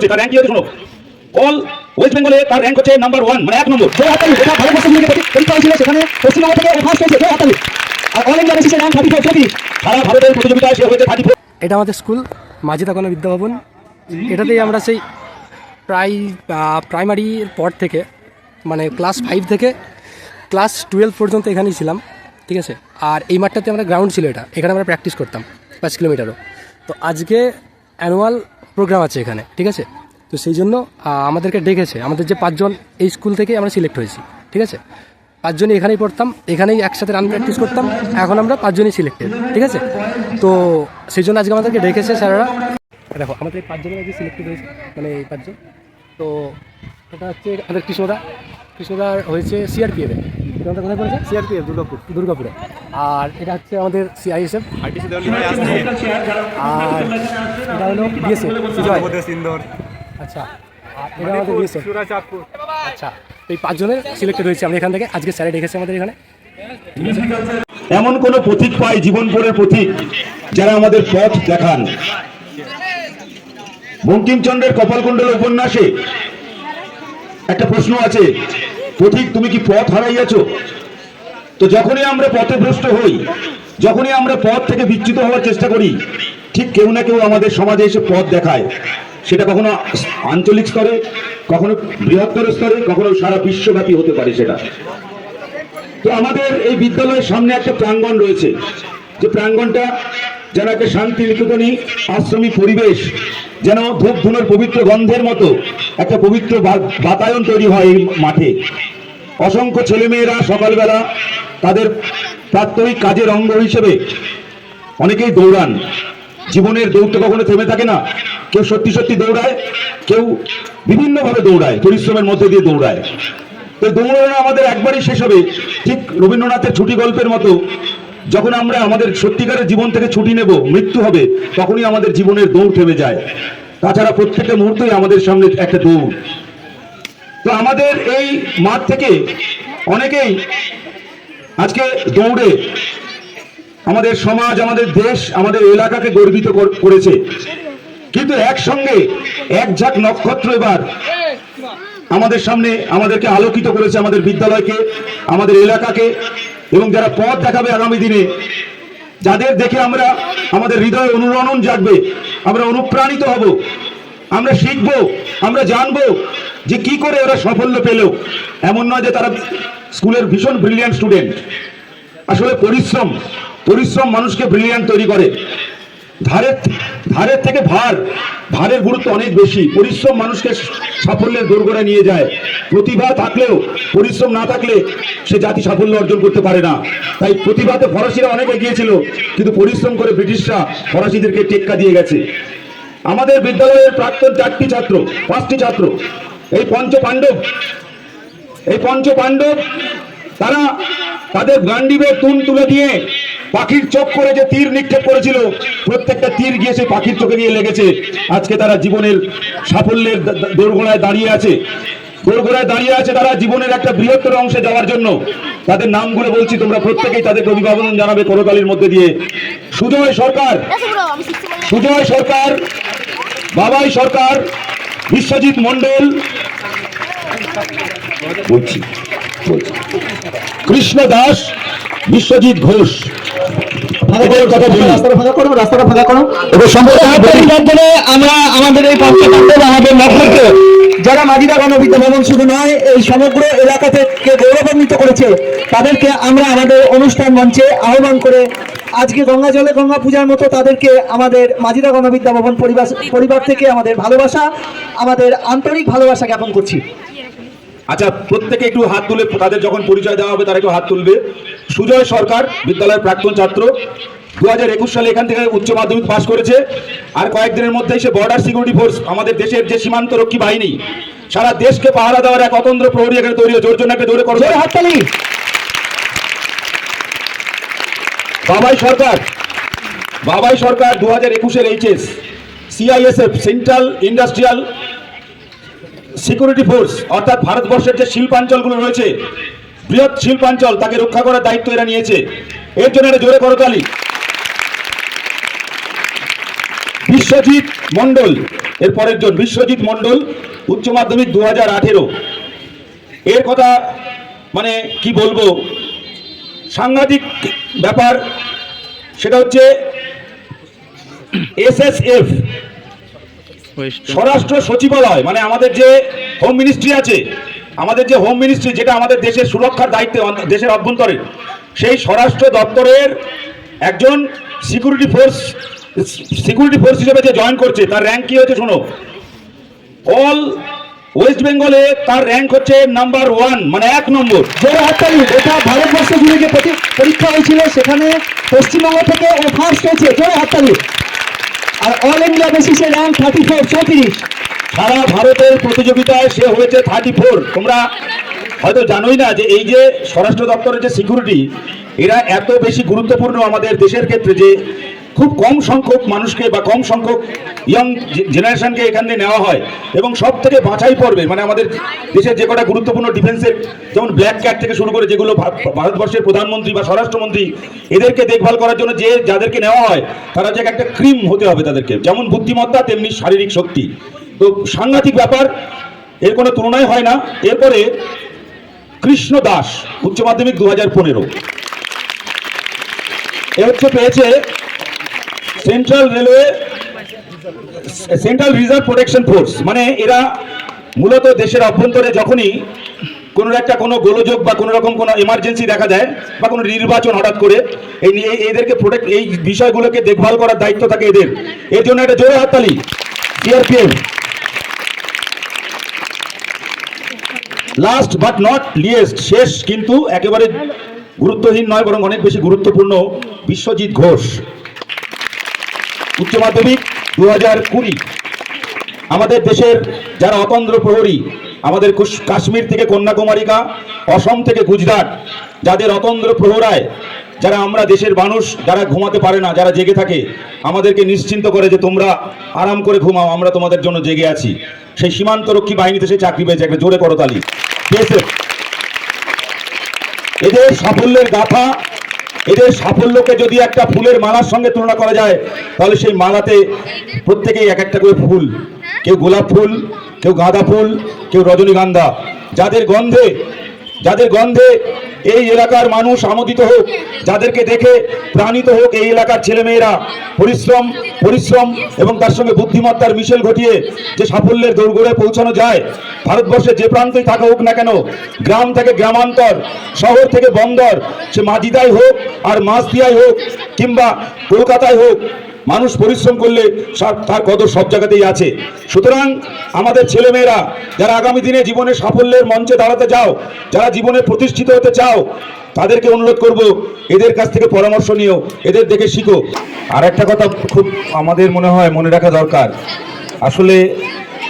তার র্যাঙ্ক কি হচ্ছে শোনো। অল ওয়েস্ট বেঙ্গলে তার র্যাঙ্ক হচ্ছে নাম্বার 1, মানে 1 নম্বর। জয় হাতালি, এটা ভারতবর্ষ থেকে পরীক্ষা হয়েছিল, সেখানে পশ্চিমবঙ্গ থেকে ফার্স্ট হয়েছে জয় হাতালি। আর অল ইন্ডিয়া বেসিসে র্যাঙ্ক 34 প্রতি, সারা ভারতের প্রতিযোগিতায় সে হয়েছে 34। এটা আমাদের স্কুল মাজিদা কন্যা বিদ্যাভবন। এটাতেই আমরা সেই প্রাইমারির পর থেকে, মানে ক্লাস 5 থেকে ক্লাস 12 পর্যন্ত এখানেই ছিলাম, ঠিক আছে। আর এই মাঠটাতে আমরা গ্রাউন্ড ছিল, এখানে আমরা প্র্যাকটিস করতাম 5 কিলোমিটারও। তো আজকে অ্যানুয়াল প্রোগ্রাম আছে এখানে, ঠিক আছে। তো সেই জন্য আমাদেরকে ডেকেছে। আমাদের যে 5 জন এই স্কুল থেকে আমরা সিলেক্ট হয়েছি, ঠিক আছে। 5 জনই এখানেই পড়তাম, এখানেই একসাথে রান প্র্যাকটিস করতাম। এখন আমরা 5 জনই সিলেক্টেড, ঠিক আছে। তো সেই জন্য আজকে আমাদেরকে ডেকেছে স্যাররা। দেখো আমাদের 5 জনের আজকে সিলেক্টেড হয়েছে, মানে এই 5 জন। তো এটা হচ্ছে আমাদের কৃষ্ণদার হয়েছে সিআরপিএফে। কোথায় করেছে? সিআরপিএফ দুর্গাপুরে। আর এটা হচ্ছে আমাদের সিআইএসএফ। আর এটা হলো বিএসএফ ইন্দোর। আচ্ছা, আর এটা আমাদের বিএসএফ চাঁদপুর। আচ্ছা, এই 5 জনের সিলেক্টেড হয়েছে আমরা এখান থেকে। আজকে স্যারে ডেকেছে আমাদের এখানে। এমন কোন পথিক পাই, জীবন পরের পথিক, যারা আমাদের পথ দেখান। বঙ্কিমচন্দ্রের কপালকুণ্ডল উপন্যাসে একটা প্রশ্ন আছে, পথিক তুমি কি পথ হারাইয়াছো? তো যখনই আমরা পথে ভ্রষ্ট হই, যখনই আমরা পথ থেকে বিচ্যুত হওয়ার চেষ্টা করি, ঠিক কেউ না কেউ আমাদের সমাজে এসে পথ দেখায়। সেটা কখনো আঞ্চলিক স্তরে, কখনো বৃহত্তর স্তরে, কখনো সারা বিশ্বব্যাপী হতে পারে সেটা। তো আমাদের এই বিদ্যালয়ের সামনে একটা প্রাঙ্গণ রয়েছে, যে প্রাঙ্গণটা যেন একটা শান্তি নিকেতনী আশ্রমিক পরিবেশ, যেন ধূপ ধুনোর পবিত্র গন্ধের মতো একটা পবিত্র বাতায়ন তৈরি হয় এই মাঠে। অসংখ্য ছেলেমেয়েরা সকালবেলা তাদের প্রাত্যহিক কাজের অঙ্গ হিসেবে অনেকেই দৌড়ান। জীবনের দৌড় তো কখনো থেমে থাকে না। কেউ সত্যি সত্যি দৌড়ায়, কেউ বিভিন্নভাবে দৌড়ায়, পরিশ্রমের মধ্যে দিয়ে দৌড়ায়। তো দৌড়ানো আমাদের একবারই শেষ হবে, ঠিক রবীন্দ্রনাথের ছুটি গল্পের মতো। যখন আমরা আমাদের সত্যিকারের জীবন থেকে ছুটি নেব, মৃত্যু হবে, তখনই আমাদের জীবনের দৌড় থেমে যায়। তাছাড়া প্রত্যেকটা মুহূর্তেই আমাদের সামনে একটা দৌড়। তো আমাদের এই মাঠ থেকে অনেকেই আজকে দৌড়ে আমাদের সমাজ, আমাদের দেশ, আমাদের এলাকাকে গর্বিত করেছে। কিন্তু একসঙ্গে এক ঝাঁক নক্ষত্র এবার আমাদের সামনে আমাদেরকে আলোকিত করেছে, আমাদের বিদ্যালয়কে, আমাদের এলাকাকে, এবং যারা পথ দেখাবে আগামী দিনে, যাদের দেখে আমরা আমাদের হৃদয়ে অনুরণন জাগবে, আমরা অনুপ্রাণিত হব, আমরা শিখব, আমরা জানবো যে কি করে ওরা সাফল্য পেল। এমন নয় যে তারা স্কুলের ভীষণ ব্রিলিয়ান্ট স্টুডেন্ট। আসলে পরিশ্রম মানুষকে ব্রিলিয়ান্ট তৈরি করে। ধারের থেকে ভারের গুরুত্ব অনেক বেশি। পরিশ্রম মানুষকে সাফল্যের দোরগোড়ায় নিয়ে যায়। প্রতিভা থাকলেও পরিশ্রম না থাকলে সে জাতি সাফল্য অর্জন করতে পারে না। তাই প্রতিভাতে ফরাসিরা অনেক এগিয়েছিল, কিন্তু পরিশ্রম করে ব্রিটিশরা ফরাসিদেরকে টেক্কা দিয়ে গেছে। আমাদের বিদ্যালয়ের প্রাক্তন 5টি ছাত্র, এই পঞ্চপাণ্ডব, তারা তাদের গান্ডীবের তুন তুলে দিয়ে পাখির চোখ করে যে তীর নিক্ষেপ করেছিল, প্রত্যেকটা তীর গিয়ে সেই পাখির চোখে গিয়ে লেগেছে। আজকে তারা জীবনের সাফল্যের দোরগোড়ায় দাঁড়িয়ে আছে। তারা জীবনের একটা বৃহত্তর অংশে যাওয়ার জন্য। তাদের নামগুলো বলছি, তোমরা প্রত্যেকেই তাদেরকে অভিবাদন জানাবে করতালির মধ্যে দিয়ে। সুজয় সরকার, বাবাই সরকার, বিশ্বজিৎ মণ্ডল, কৃষ্ণ দাস, বিশ্বজিৎ ঘোষ। আমরা আমাদের এই পঞ্চপাণ্ডব, আমাদের নক্ষত্র, যারা মাজিদা কন্যা বিদ্যাভবন শুধু নয়, এই সমগ্র এলাকা থেকে গৌরবান্বিত করেছে, তাদেরকে আমরা আমাদের অনুষ্ঠান মঞ্চে আহ্বান করে আজকে গঙ্গা জলে গঙ্গা পূজার মতো তাদেরকে আমাদের মাজিদা কন্যা বিদ্যাভবন পরিবার থেকে আমাদের ভালোবাসা, আমাদের আন্তরিক ভালোবাসা জ্ঞাপন করছি। আচ্ছা, প্রত্যেকে একটু হাত তুলে, তাদের যখন পরিচয় দেওয়া হবে তারা একটু হাত তুলবে। সুজয় সরকার, বিদ্যালয়ের প্রাক্তন ছাত্র, 2021 সালে এখান থেকে উচ্চ মাধ্যমিক পাশ করেছে। আর কয়েকদিনের মধ্যেই সে বর্ডার সিকিউরিটি ফোর্স, আমাদের দেশের যে সীমান্ত রক্ষী বাহিনী, সারা দেশকে পাহারা দেওয়ার এক অতন্ত্র প্রহরী এখানে তৈরি হয়েছে। ওর জন্য একটা জোরে করো হাততালি। বাবাই সরকার 2021 HS, CISF, central industrial security force, অর্থাৎ ভারতবর্ষের যে শিল্পাঞ্চলগুলো রয়েছে, বৃহৎ শিল্পাঞ্চল, তাকে রক্ষা করার দায়িত্ব এরা নিয়েছে। এর জন্য একটা জোরে করতালি। বিশ্বজিৎ মণ্ডল, এর পরের জন বিশ্বজিৎ মণ্ডল, উচ্চ মাধ্যমিক 2018। এর কথা মানে কি বলবো, সাংঘাতিক ব্যাপার। সেটা হচ্ছে SSF, স্বরাষ্ট্র সচিবালয়, মানে আমাদের যে হোম মিনিস্ট্রি আছে, আমাদের যে হোম মিনিস্ট্রি, যেটা আমাদের দেশের সুরক্ষার দায়িত্বে দেশের অভ্যন্তরে, সেই স্বরাষ্ট্র দপ্তরের একজন সিকিউরিটি ফোর্স হিসেবে যে জয়েন করছে, তার র্যাঙ্ক কি হচ্ছে শোনো। অল ওয়েস্ট বেঙ্গলে তার র্যাঙ্ক হচ্ছে নাম্বার 1, মানে 1 নম্বর। জোরে হাততালি। এটা ভারতবর্ষ জুড়ে যে পরীক্ষা হয়েছিল সেখানে পশ্চিমবঙ্গ থেকে ও ফার্স্ট হয়েছে, জোরে হাততালি। আর অল ইন্ডিয়া বেসিসে র্যাঙ্ক 34, 34। সারা ভারতের প্রতিযোগিতায় সে হয়েছে 34। তোমরা হয়তো জানোই না যে এই যে স্বরাষ্ট্র দপ্তরের যে সিকিউরিটি, এরা এত বেশি গুরুত্বপূর্ণ আমাদের দেশের ক্ষেত্রে যে খুব কম সংখ্যক মানুষকে বা কম সংখ্যক ইয়ং জেনারেশনকে এখানে নেওয়া হয়, এবং সব থেকে বাছাই পড়বে, মানে আমাদের দেশের যে কটা গুরুত্বপূর্ণ ডিফেন্সের, যেমন ব্ল্যাক ক্যাট থেকে শুরু করে যেগুলো ভারতবর্ষের প্রধানমন্ত্রী বা স্বরাষ্ট্রমন্ত্রী, এদেরকে দেখভাল করার জন্য যে যাদেরকে নেওয়া হয়, তারা যে একটা ক্রিম হতে হবে তাদেরকে, যেমন বুদ্ধিমত্তা তেমনি শারীরিক শক্তি। তো সাংঘাতিক ব্যাপার, এর কোনো তুলনাই হয় না। এরপরে কৃষ্ণ দাস, উচ্চ মাধ্যমিক 2015। এ হচ্ছে পেয়েছে সেন্ট্রাল রিজার্ভ প্রোটেকশন ফোর্স, মানে এরা মূলত দেশের অভ্যন্তরে যখনই কোনো গোলযোগ বা কোনো রকম কোনো এমার্জেন্সি দেখা যায় বা কোনো নির্বাচন হঠাৎ করে, এদেরকে এই বিষয়গুলোকে দেখভাল করার দায়িত্ব থাকে এদের। এর জন্য একটা জোরে হাততালি। CRPF. Last but not list, শেষ কিন্তু একেবারে গুরুত্বহীন নয়, বরং অনেক বেশি গুরুত্বপূর্ণ, বিশ্বজিৎ ঘোষ, উচ্চ মাধ্যমিক 2020। আমাদের দেশের যারা অতন্দ্র প্রহরী, আমাদের কাশ্মীর থেকে কন্যাকুমারিকা, অসম থেকে গুজরাট, যাদের অতন্দ্র প্রহরায়, যারা আমরা দেশের মানুষ যারা ঘুমাতে পারে না, যারা জেগে থাকে, আমাদেরকে নিশ্চিন্ত করে যে তোমরা আরাম করে ঘুমাও, আমরা তোমাদের জন্য জেগে আছি, সেই সীমান্তরক্ষী বাহিনীতে সে চাকরি পেয়েছে। একটা জোরে করতালি। এদের সাফল্যের গাথা, এদের সাফল্যকে যদি একটা ফুলের মালার সঙ্গে তুলনা করা যায়, তাহলে সেই মালাতে প্রত্যেকেই এক একটা করে ফুল, কেউ গোলাপ ফুল, কেউ গাঁদা ফুল, কেউ রজনীগন্ধা, যাদের গন্ধে এই এলাকার মানুষ আমোদিত হোক, যাদেরকে দেখে প্রাণিত হোক এই এলাকার ছেলেমেয়েরা। পরিশ্রম এবং তার সঙ্গে বুদ্ধিমত্তার মিশেল ঘটিয়ে যে সাফল্যের দৌড়গোড়ে পৌঁছানো যায়, ভারতবর্ষে যে প্রান্তেই থাকা হোক না কেন, গ্রাম থেকে গ্রামান্তর, শহর থেকে বন্দর, সে মাজিদাই হোক আর মাছদিয়াই হোক কিংবা কলকাতায় হোক, মানুষ পরিশ্রম করলে তার কদর সব জায়গাতেই আছে। সুতরাং আমাদের ছেলেমেয়েরা যারা আগামী দিনে জীবনে সাফল্যের মঞ্চে দাঁড়াতে চাও, যারা জীবনে প্রতিষ্ঠিত হতে চাও, তাদেরকে অনুরোধ করব এদের কাছ থেকে পরামর্শ নিও, এদের দেখে শিখো। আর একটা কথা খুব আমাদের মনে হয় মনে রাখা দরকার, আসলে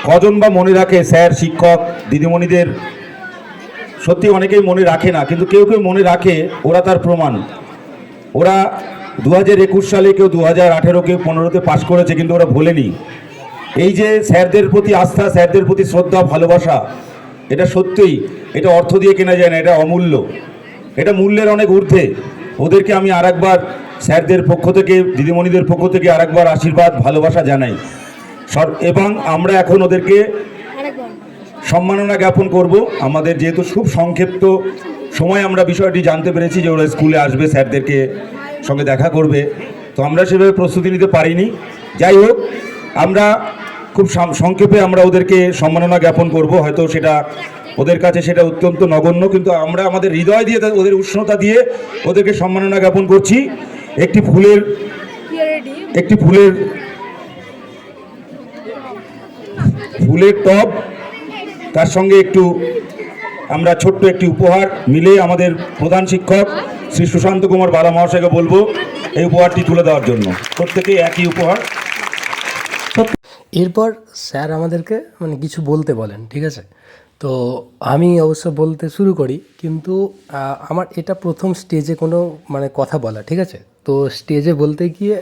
কজন বা মনে রাখে স্যার, শিক্ষক, দিদিমণিদের, সত্যি অনেকেই মনে রাখে না, কিন্তু কেউ কেউ মনে রাখে, ওরা তার প্রমাণ। ওরা 2021 সালে, কেউ 2018, কেউ 15-তে পাশ করেছে, কিন্তু ওরা ভোলেনি। এই যে স্যারদের প্রতি আস্থা, স্যারদের প্রতি শ্রদ্ধা, ভালোবাসা, এটা সত্যিই, এটা অর্থ দিয়ে কেনা যায় না, এটা অমূল্য, এটা মূল্যের অনেক ঊর্ধ্বে। ওদেরকে আমি আরেকবার স্যারদের পক্ষ থেকে, দিদিমণিদের পক্ষ থেকে আরেকবার আশীর্বাদ, ভালোবাসা জানাই। এবং আমরা এখন ওদেরকে সম্মাননা জ্ঞাপন করব। আমাদের যেহেতু খুব সংক্ষিপ্ত সময় আমরা বিষয়টি জানতে পেরেছি যে ওরা স্কুলে আসবে, স্যারদেরকে সঙ্গে দেখা করবে, তো আমরা সেভাবে প্রস্তুতি নিতে পারিনি। যাই হোক, আমরা খুব সংক্ষেপে আমরা ওদেরকে সম্মাননা জ্ঞাপন করব। হয়তো সেটা ওদের কাছে সেটা অত্যন্ত নগণ্য, কিন্তু আমরা আমাদের হৃদয় দিয়ে, ওদের উষ্ণতা দিয়ে ওদেরকে সম্মাননা জ্ঞাপন করছি। একটি ফুলের টব, তার সঙ্গে একটু আমরা ছোট্ট একটি উপহার মিলে আমাদের প্রধান শিক্ষক শ্রী সুশান্ত কুমার বালা মহাশয়কে বলবো এই উপহারটি তুলে দেওয়ার জন্য। প্রত্যেকেই একই উপহার। এরপর স্যার আমাদেরকে মানে কিছু বলতে বলেন, ঠিক আছে। তো আমি অবশ্য বলতে শুরু করি, কিন্তু আমার এটা প্রথম স্টেজে কোনো মানে কথা বলা, ঠিক আছে। তো স্টেজে বলতে গিয়ে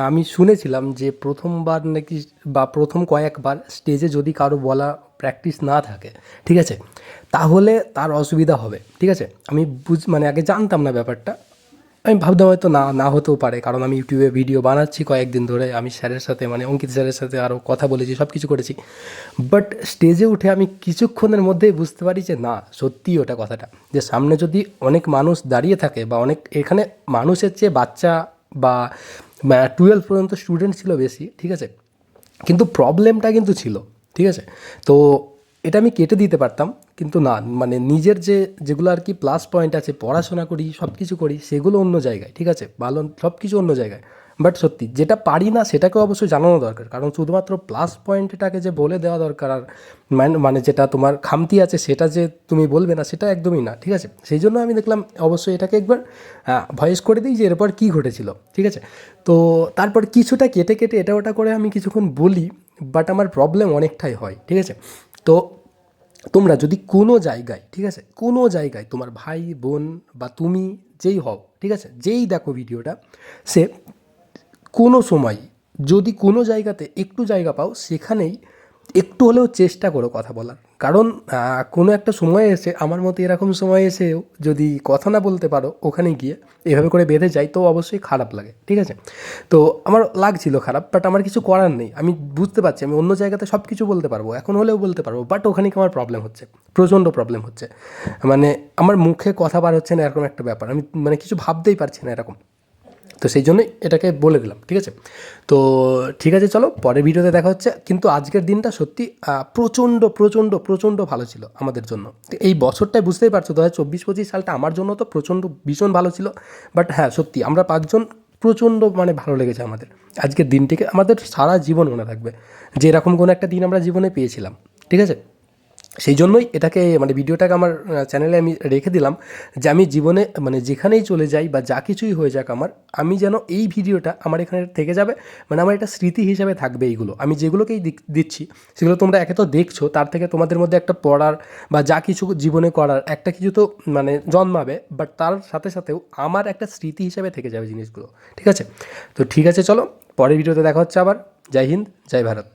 আমি শুনেছিলাম যে প্রথমবার নাকি বা প্রথম কয়েকবার স্টেজে যদি কারো বলা প্র্যাকটিস না থাকে, ঠিক আছে, তাহলে তার অসুবিধা হবে, ঠিক আছে। আমি মানে আগে জানতাম না ব্যাপারটা, আমি ভাবতাম হয়তো না না হতেও পারে, কারণ আমি ইউটিউবে ভিডিও বানাচ্ছি কয়েকদিন ধরে, আমি স্যারের সাথে মানে অঙ্কিত স্যারের সাথে আরও কথা বলেছি, সব কিছু করেছি। বাট স্টেজে উঠে আমি কিছুক্ষণের মধ্যেই বুঝতে পারি যে না, সত্যিই ওটা কথাটা, যে সামনে যদি অনেক মানুষ দাঁড়িয়ে থাকে বা অনেক এখানে মানুষের চেয়ে বাচ্চা বা 12 পর্যন্ত স্টুডেন্ট ছিল বেশি, ঠিক আছে, কিন্তু প্রবলেমটা কিন্তু ছিল, ঠিক আছে। তো এটা আমি কেটে দিতে পারতাম, কিন্তু না, মানে নিজের যেগুলো আর কি প্লাস পয়েন্ট আছে, পড়াশোনা করি, সব কিছু করি, সেগুলো অন্য জায়গায়, ঠিক আছে, ভালো সব কিছু অন্য জায়গায়। বাট সত্যি যেটা পারি না সেটাকে অবশ্যই জানানো দরকার, কারণ শুধুমাত্র প্লাস পয়েন্টটাকে যে বলে দেওয়া দরকার আর মানে যেটা তোমার খামতি আছে সেটা যে তুমি বলবে না, সেটা একদমই না, ঠিক আছে। সেই জন্য আমি দেখলাম অবশ্যই এটাকে একবার ভয়েস করে দিই যে এরপর কী ঘটেছিল, ঠিক আছে। তো তারপর কিছুটা কেটে কেটে এটা ওটা করে আমি কিছুক্ষণ বলি, বাট আমার প্রবলেম অনেকটাই হয়, ঠিক আছে। তো তোমরা যদি কোনো জায়গায়, ঠিক আছে, কোনো জায়গায় তোমার ভাই বোন বা তুমি যেই হও, ঠিক আছে, যেই দেখো ভিডিওটা, সে কোনো সময় যদি কোনো জায়গাতে একটু জায়গা পাও, সেখানেই একটু হলেও চেষ্টা করো কথা বলার। কারণ কোনো একটা সময় এসে, আমার মতো এরকম সময় এসেও যদি কথা না বলতে পারো, ওখানে গিয়ে এভাবে করে বেঁধে যায়, তো অবশ্যই খারাপ লাগে, ঠিক আছে। তো আমার লাগছিল খারাপ, বাট আমার কিছু করার নেই। আমি বুঝতে পারছি আমি অন্য জায়গাতে সব কিছু বলতে পারবো, এখন হলেও বলতে পারবো, বাট ওখানে কি আমার প্রবলেম হচ্ছে, প্রচণ্ড প্রবলেম হচ্ছে, মানে আমার মুখে কথা বার হচ্ছে না, এরকম একটা ব্যাপার, আমি মানে কিছু ভাবতেই পারছি না এরকম। তো সেই জন্যই এটাকে বলে দিলাম, ঠিক আছে। তো ঠিক আছে, চলো পরের ভিডিওতে দেখা হচ্ছে। কিন্তু আজকের দিনটা সত্যি প্রচণ্ড প্রচণ্ড প্রচণ্ড ভালো ছিল আমাদের জন্য। তো এই বছরটায় বুঝতেই পারছো, 2024-25 সালটা আমার জন্য তো প্রচণ্ড ভীষণ ভালো ছিল। বাট হ্যাঁ, সত্যি আমরা 5জন প্রচণ্ড মানে ভালো লেগেছে আমাদের আজকের দিনটিকে, আমাদের সারা জীবন মনে থাকবে যে এরকম কোনো একটা দিন আমরা জীবনে পেয়েছিলাম, ঠিক আছে। সেই জন্যই এটাকে মানে ভিডিওটাকে আমার চ্যানেলে আমি রেখে দিলাম, যে আমি জীবনে মানে যেখানেই চলে যাই বা যা কিছুই হয়ে যাক আমার, আমি যেন এই ভিডিওটা আমার এখানে থেকে যাবে, মানে আমার একটা স্মৃতি হিসাবে থাকবে। এইগুলো আমি যেগুলোকেই দিচ্ছি, সেগুলো তোমরা একে তো দেখছো, তার থেকে তোমাদের মধ্যে একটা পড়ার বা যা কিছু জীবনে করার একটা কিছু তো মানে জন্মাবে, বাট তার সাথে সাথেও আমার একটা স্মৃতি হিসাবে থেকে যাবে জিনিসগুলো, ঠিক আছে। তো ঠিক আছে, চলো পরের ভিডিওতে দেখা হচ্ছে আবার। জয় হিন্দ, জয় ভারত।